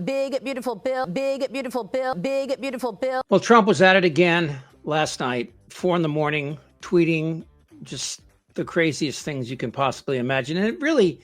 big, beautiful bill, big, beautiful bill, big, beautiful bill. Well, Trump was at it again last night, 4 a.m, tweeting just the craziest things you can possibly imagine. And it really,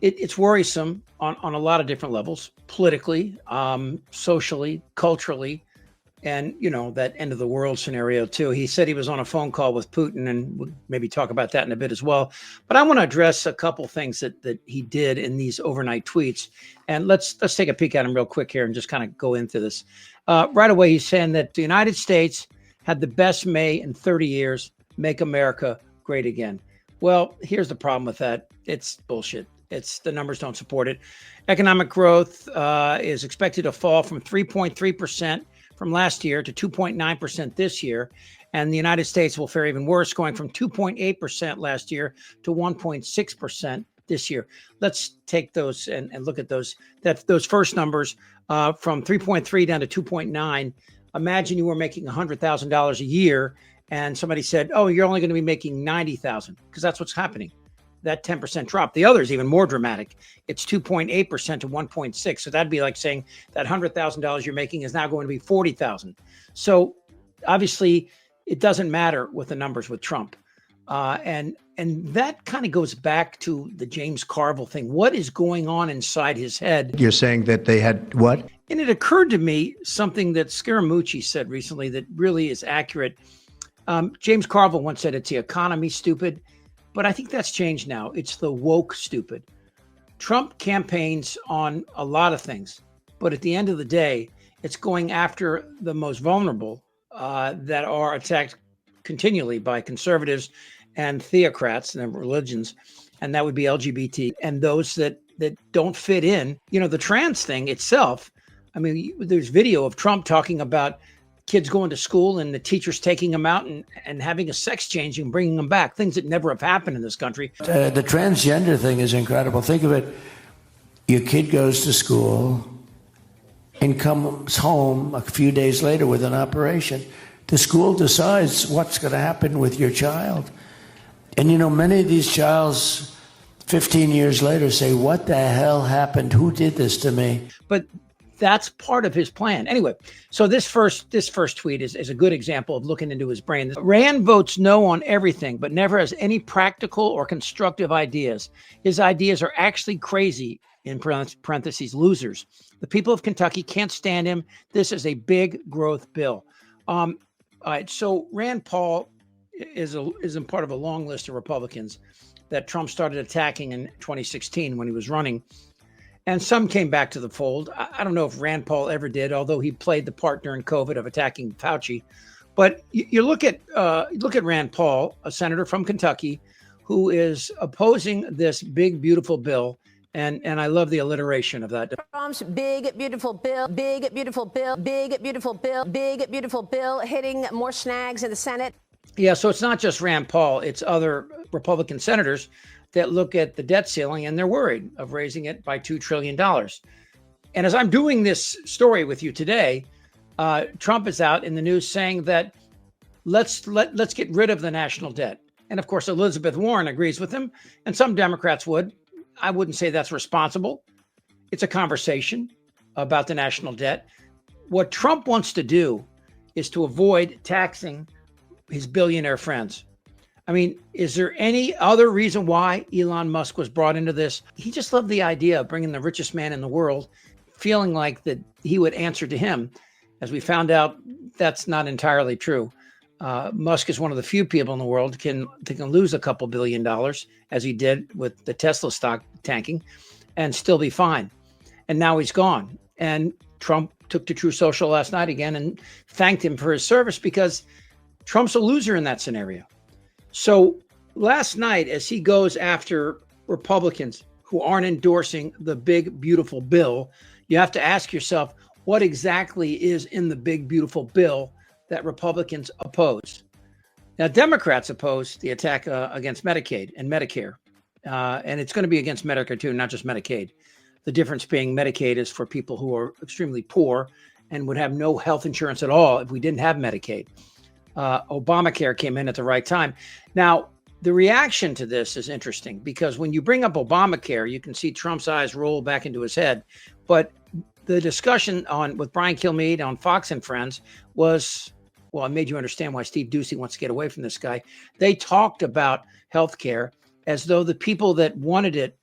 it's worrisome on a lot of different levels, politically, socially, culturally, and, that end of the world scenario too. He said he was on a phone call with Putin, and we'll maybe talk about that in a bit as well. But I want to address a couple things that he did in these overnight tweets. And let's take a peek at them real quick here and just kind of go into this. Right away, he's saying that the United States had the best May in 30 years, make America great again. Well, here's the problem with that. It's bullshit. The numbers don't support it. Economic growth is expected to fall from 3.3% from last year to 2.9% this year. And the United States will fare even worse, going from 2.8% last year to 1.6% this year. Let's take those and look at those first numbers from 3.3 down to 2.9. Imagine you were making $100,000 a year and somebody said, oh, you're only going to be making $90,000, because that's what's happening. That 10% drop. The other is even more dramatic. It's 2.8% to 1.6. So that'd be like saying that $100,000 you're making is now going to be $40,000. So obviously it doesn't matter with the numbers with Trump. And that kind of goes back to the James Carville thing. What is going on inside his head? You're saying that they had what? And it occurred to me something that Scaramucci said recently that really is accurate. James Carville once said it's the economy, stupid. But I think that's changed now. It's the woke stupid. Trump campaigns on a lot of things, but at the end of the day, it's going after the most vulnerable that are attacked continually by conservatives and theocrats and religions, and that would be LGBT and those that don't fit in. The trans thing itself, I mean, there's video of Trump talking about kids going to school and the teachers taking them out and having a sex change and bringing them back, things that never have happened in this country. The transgender thing is incredible. Think of it. Your kid goes to school and comes home a few days later with an operation. The school decides what's going to happen with your child. And, many of these childs 15 years later say, what the hell happened? Who did this to me? But that's part of his plan. Anyway, so this first tweet is a good example of looking into his brain. Rand votes no on everything, but never has any practical or constructive ideas. His ideas are actually crazy, in parentheses, losers. The people of Kentucky can't stand him. This is a big growth bill. All right, so Rand Paul is in part of a long list of Republicans that Trump started attacking in 2016 when he was running. And some came back to the fold. I don't know if Rand Paul ever did, although he played the part during COVID of attacking Fauci. But you look at Rand Paul, a senator from Kentucky, who is opposing this big, beautiful bill. And I love the alliteration of that. Trump's big, beautiful bill, big, beautiful bill, big, beautiful bill, big, beautiful bill, hitting more snags in the Senate. Yeah, so it's not just Rand Paul. It's other Republican senators that look at the debt ceiling and they're worried of raising it by $2 trillion. And as I'm doing this story with you today, Trump is out in the news saying that let's get rid of the national debt. And of course, Elizabeth Warren agrees with him, and some Democrats would. I wouldn't say that's responsible. It's a conversation about the national debt. What Trump wants to do is to avoid taxing his billionaire friends. I mean, is there any other reason why Elon Musk was brought into this? He just loved the idea of bringing the richest man in the world, feeling like that he would answer to him. As we found out, that's not entirely true. Musk is one of the few people in the world that can lose a couple $1 billion, as he did with the Tesla stock tanking, and still be fine. And now he's gone. And Trump took to Truth Social last night again and thanked him for his service, because Trump's a loser in that scenario. So last night, as he goes after Republicans who aren't endorsing the big, beautiful bill, you have to ask yourself, what exactly is in the big, beautiful bill that Republicans oppose? Now, Democrats oppose the attack against Medicaid and Medicare. And it's going to be against Medicare, too, not just Medicaid. The difference being Medicaid is for people who are extremely poor and would have no health insurance at all if we didn't have Medicaid. Obamacare came in at the right time. Now, the reaction to this is interesting, because when you bring up Obamacare, you can see Trump's eyes roll back into his head. But the discussion on with Brian Kilmeade on Fox and Friends was, well, it made you understand why Steve Doocy wants to get away from this guy. They talked about healthcare as though the people that wanted it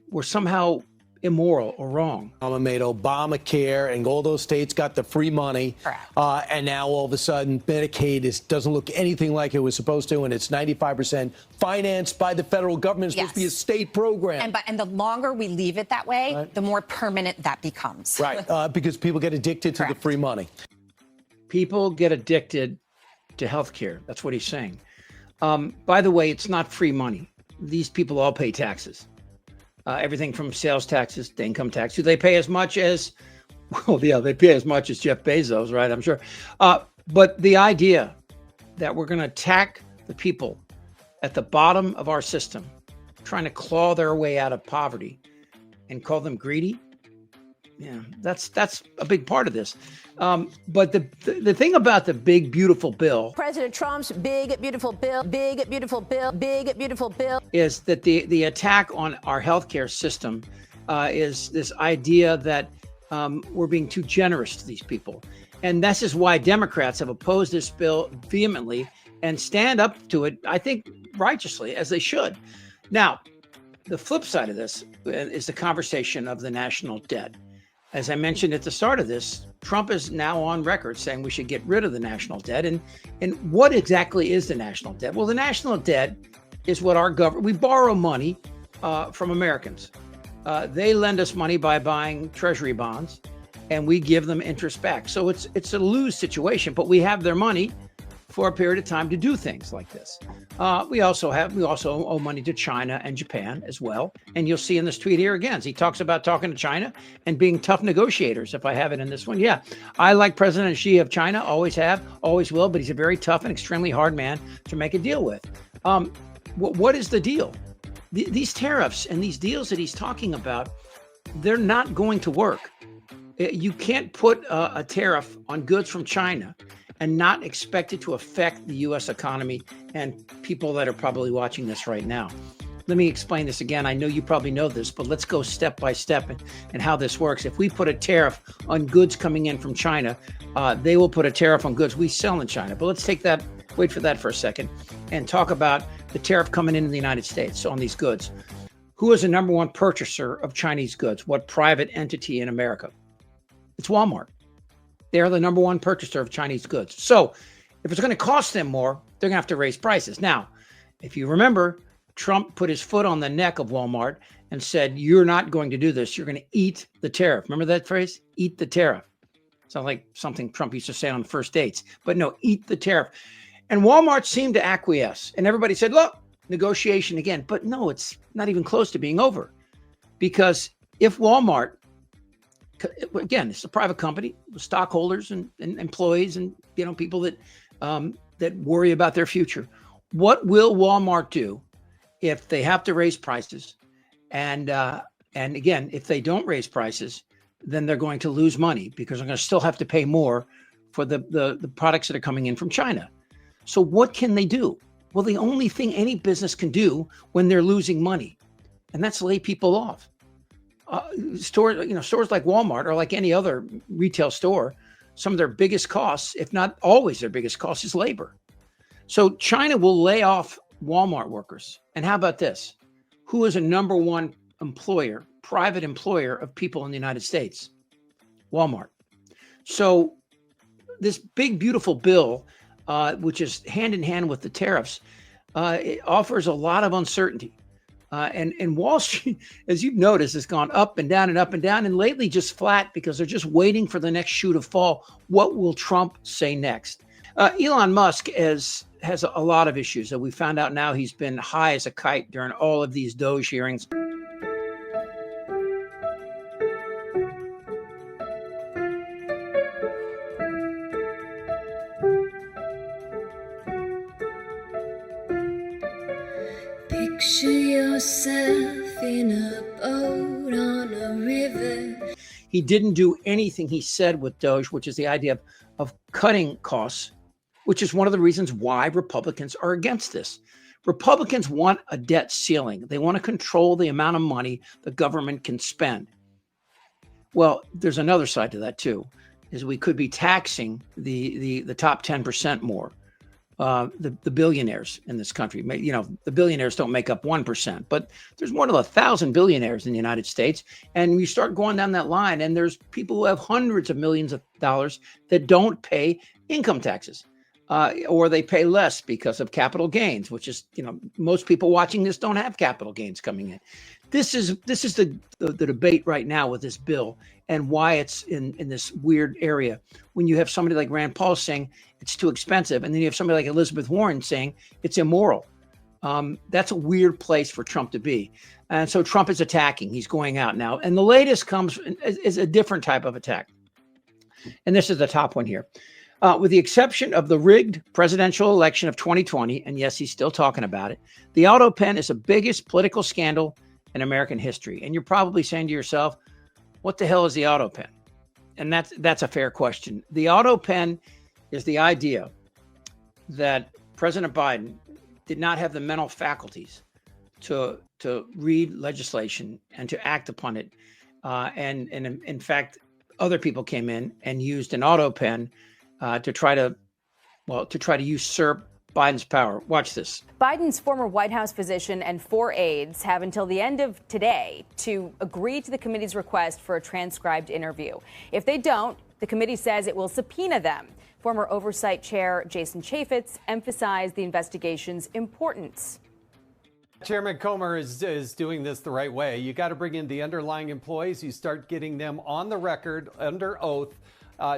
were somehow immoral or wrong. Obama made Obamacare, and all those states got the free money. And now all of a sudden, Medicaid doesn't look anything like it was supposed to, and it's 95% financed by the federal government. It's supposed to be a state program. And the longer we leave it that way, the more permanent that becomes. Right, because people get addicted to the free money. People get addicted to healthcare. That's what he's saying. By the way, it's not free money. These people all pay taxes. Everything from sales taxes to income tax. Do they pay as much as, well, yeah, they pay as much as Jeff Bezos, right? I'm sure. But the idea that we're going to attack the people at the bottom of our system, trying to claw their way out of poverty and call them greedy, yeah, that's a big part of this. But the thing about the big, beautiful bill, President Trump's big, beautiful bill, big, beautiful bill, big, beautiful bill, is that the attack on our healthcare system is this idea that we're being too generous to these people. And this is why Democrats have opposed this bill vehemently and stand up to it, I think, righteously, as they should. Now, the flip side of this is the conversation of the national debt. As I mentioned at the start of this, Trump is now on record saying we should get rid of the national debt. And what exactly is the national debt? Well, the national debt is what our government, we borrow money from Americans. They lend us money by buying treasury bonds, and we give them interest back. So it's a lose situation, but we have their money for a period of time to do things like this. We also owe money to China and Japan as well. And you'll see in this tweet here again, he talks about talking to China and being tough negotiators. If I have it in this one, yeah, I like President Xi of China, always have, always will, but he's a very tough and extremely hard man to make a deal with. What is the deal? These tariffs and these deals that he's talking about, they're not going to work. You can't put a tariff on goods from China and not expect it to affect the U.S. economy and people that are probably watching this right now. Let me explain this again. I know you probably know this, but let's go step by step and how this works. If we put a tariff on goods coming in from China, they will put a tariff on goods we sell in China. But let's take that, wait for that for a second, and talk about the tariff coming into the United States on these goods. Who is the number one purchaser of Chinese goods? What private entity in America? It's Walmart. They're the number one purchaser of Chinese goods. So if it's going to cost them more, they're going to have to raise prices. Now, if you remember, Trump put his foot on the neck of Walmart and said, you're not going to do this. You're going to eat the tariff. Remember that phrase? Eat the tariff. Sounds like something Trump used to say on first dates. But no, eat the tariff. And Walmart seemed to acquiesce. And everybody said, look, negotiation again. But no, it's not even close to being over. Because if Walmart, again, it's a private company with stockholders and employees and people that that worry about their future. What will Walmart do if they have to raise prices? And again, if they don't raise prices, then they're going to lose money because they're going to still have to pay more for the products that are coming in from China. So what can they do? Well, the only thing any business can do when they're losing money, and that's lay people off. Stores like Walmart or like any other retail store, some of their biggest costs, if not always their biggest cost, is labor. So China will lay off Walmart workers. And how about this? Who is a number one employer, private employer of people in the United States? Walmart. So this big, beautiful bill, which is hand in hand with the tariffs, it offers a lot of uncertainty. And Wall Street, as you've noticed, has gone up and down and up and down, and lately just flat because they're just waiting for the next shoe to fall. What will Trump say next? Elon Musk has a lot of issues that we found out now. He's been high as a kite during all of these Doge hearings. Picture yourself in a boat on a river. He didn't do anything he said with Doge, which is the idea of cutting costs, which is one of the reasons why Republicans are against this. Republicans want a debt ceiling. They want to control the amount of money the government can spend. Well, there's another side to that too, is we could be taxing the top 10% more. The billionaires in this country, the billionaires don't make up 1%, but there's more than 1,000 billionaires in the United States. And you start going down that line, and there's people who have hundreds of millions of dollars that don't pay income taxes, or they pay less because of capital gains, which is, most people watching this don't have capital gains coming in. This is the debate right now with this bill, and why it's in this weird area when you have somebody like Rand Paul saying it's too expensive, and then you have somebody like Elizabeth Warren saying it's immoral. That's a weird place for Trump to be. And so Trump is attacking. He's going out now. And the latest is a different type of attack. And this is the top one here. With the exception of the rigged presidential election of 2020, and yes, he's still talking about it, the Autopen is the biggest political scandal in American history. And you're probably saying to yourself, what the hell is the Autopen? And that's a fair question. The Autopen is the idea that President Biden did not have the mental faculties to read legislation and to act upon it. And in fact, other people came in and used an Autopen to try to usurp Biden's power. Watch this. Biden's former White House physician and 4 aides have until the end of today to agree to the committee's request for a transcribed interview. If they don't, the committee says it will subpoena them. Former Oversight Chair Jason Chaffetz emphasized the investigation's importance. Chairman Comer is doing this the right way. You got to bring in the underlying employees. You start getting them on the record under oath,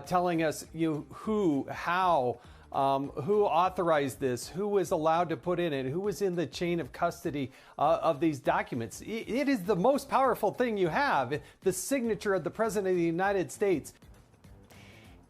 telling us who, how, who authorized this, who was allowed to put in it, who was in the chain of custody of these documents. It is the most powerful thing you have, the signature of the President of the United States.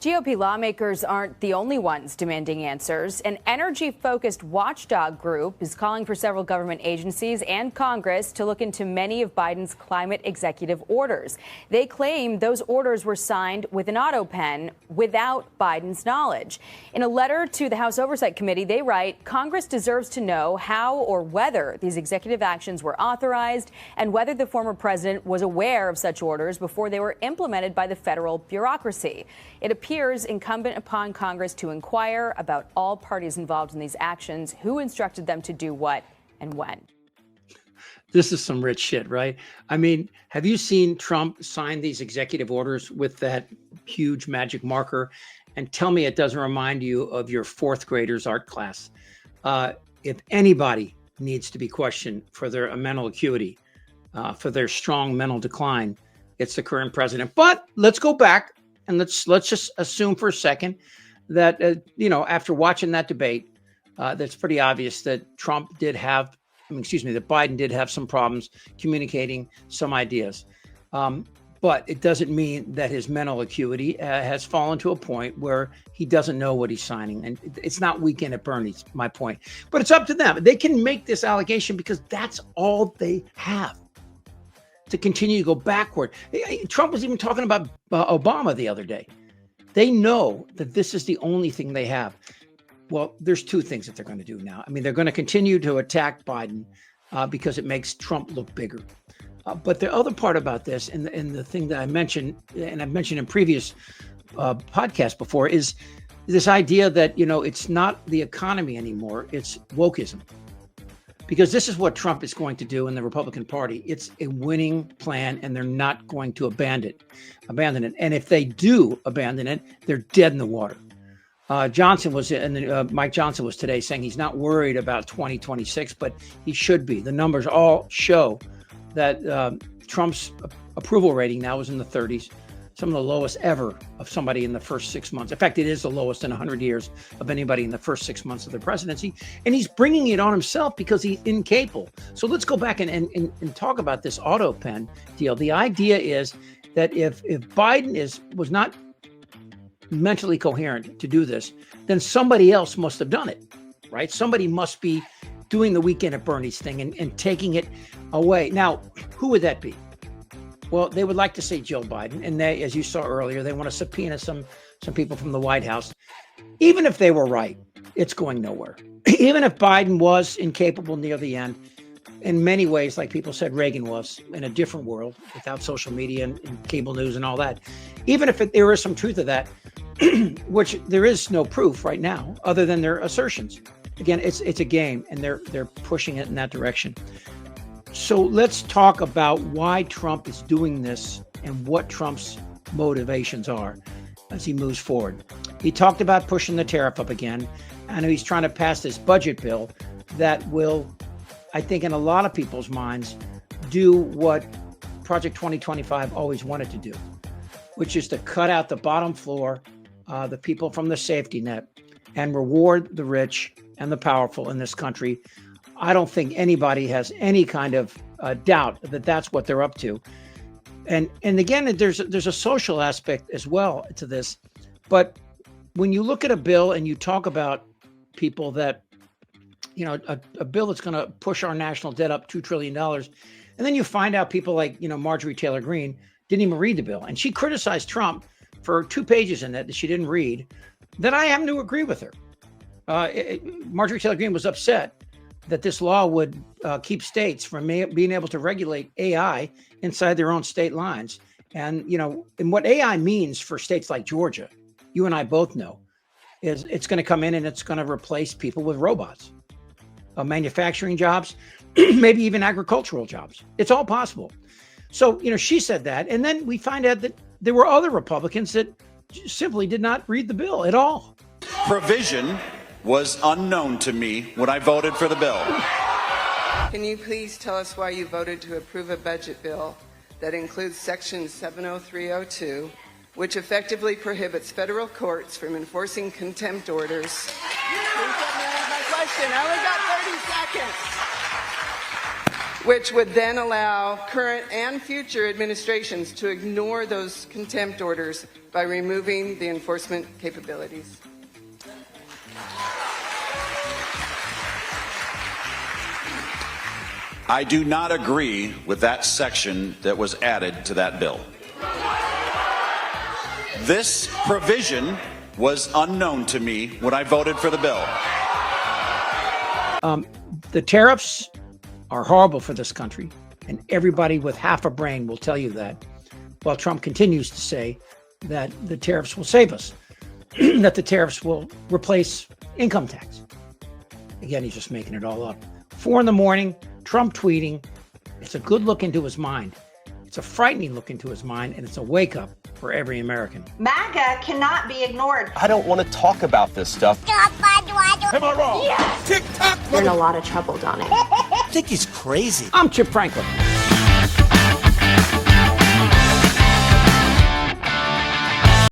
GOP lawmakers aren't the only ones demanding answers. An energy-focused watchdog group is calling for several government agencies and Congress to look into many of Biden's climate executive orders. They claim those orders were signed with an Autopen without Biden's knowledge. In a letter to the House Oversight Committee, they write, Congress deserves to know how or whether these executive actions were authorized and whether the former president was aware of such orders before they were implemented by the federal bureaucracy. It appears incumbent upon Congress to inquire about all parties involved in these actions, who instructed them to do what and when. This is some rich shit, right? I mean, have you seen Trump sign these executive orders with that huge magic marker? And tell me it doesn't remind you of your fourth grader's art class. If anybody needs to be questioned for their mental acuity, for their strong mental decline, it's the current president. But let's go back. And let's just assume for a second that, after watching that debate, that's pretty obvious that that Biden did have some problems communicating some ideas. But it doesn't mean that his mental acuity has fallen to a point where he doesn't know what he's signing. And it's not Weekend at Bernie's, my point. But it's up to them. They can make this allegation because that's all they have to continue to go backward. Trump was even talking about Obama the other day. They know that this is the only thing they have. Well, there's two things that they're going to do now. I mean, they're going to continue to attack Biden because it makes Trump look bigger. But the other part about this, and the thing that I mentioned, and I've mentioned in previous podcasts before, is this idea that, it's not the economy anymore, it's wokeism. Because this is what Trump is going to do in the Republican Party. It's a winning plan, and they're not going to abandon it. And if they do abandon it, they're dead in the water. Mike Johnson was today saying he's not worried about 2026, but he should be. The numbers all show that Trump's approval rating now is in the 30s. Some of the lowest ever of somebody in the first 6 months. In fact, it is the lowest in 100 years of anybody in the first 6 months of their presidency. And he's bringing it on himself because he's incapable. So let's go back and talk about this Autopen deal. The idea is that if Biden was not mentally coherent to do this, then somebody else must have done it, right? Somebody must be doing the Weekend at Bernie's thing and taking it away. Now, who would that be? Well, they would like to say Joe Biden, and they, as you saw earlier, they want to subpoena some people from the White House. Even if they were right, it's going nowhere. Even if Biden was incapable near the end, in many ways, like people said, Reagan was in a different world without social media and cable news and all that. Even if there is some truth to that, which there is no proof right now, other than their assertions. Again, it's a game, and they're pushing it in that direction. So let's talk about why Trump is doing this and what Trump's motivations are as he moves forward. He talked about pushing the tariff up again. I know he's trying to pass this budget bill that will, I think, in a lot of people's minds, do what Project 2025 always wanted to do, which is to cut out the bottom floor, the people from the safety net, and reward the rich and the powerful in this country. I don't think anybody has any kind of doubt that that's what they're up to. And again, there's a social aspect as well to this. But when you look at a bill and you talk about people that, you know, a bill that's going to push our national debt up $2 trillion, and then you find out people like, you know, Marjorie Taylor Greene didn't even read the bill. And she criticized Trump for 2 pages in it that she didn't read, then I happen to agree with her. Marjorie Taylor Greene was upset that this law would keep states from being able to regulate AI inside their own state lines. And, you know, and what AI means for states like Georgia, you and I both know, is it's going to come in and it's going to replace people with robots, manufacturing jobs, maybe even agricultural jobs. It's all possible. So, you know, she said that. And then we find out that there were other Republicans that simply did not read the bill at all. Provision was unknown to me when I voted for the bill. Can you please tell us why you voted to approve a budget bill that includes Section 70302, which effectively prohibits federal courts from enforcing contempt orders? Please let me read my question. I only got 30 seconds. Which would then allow current and future administrations to ignore those contempt orders by removing the enforcement capabilities. I do not agree with that section that was added to that bill. This provision was unknown to me when I voted for the bill. The tariffs are horrible for this country, and everybody with half a brain will tell you that, while Trump continues to say that the tariffs will save us, that the tariffs will replace income tax. Again, he's just making it all up. 4 a.m, Trump tweeting. It's a good look into his mind. It's a frightening look into his mind, and it's a wake-up for every American. MAGA cannot be ignored. I don't want to talk about this stuff. Am I wrong? Yes! TikTok! You're in a lot of trouble, Donnie. I think he's crazy. I'm Chip Franklin.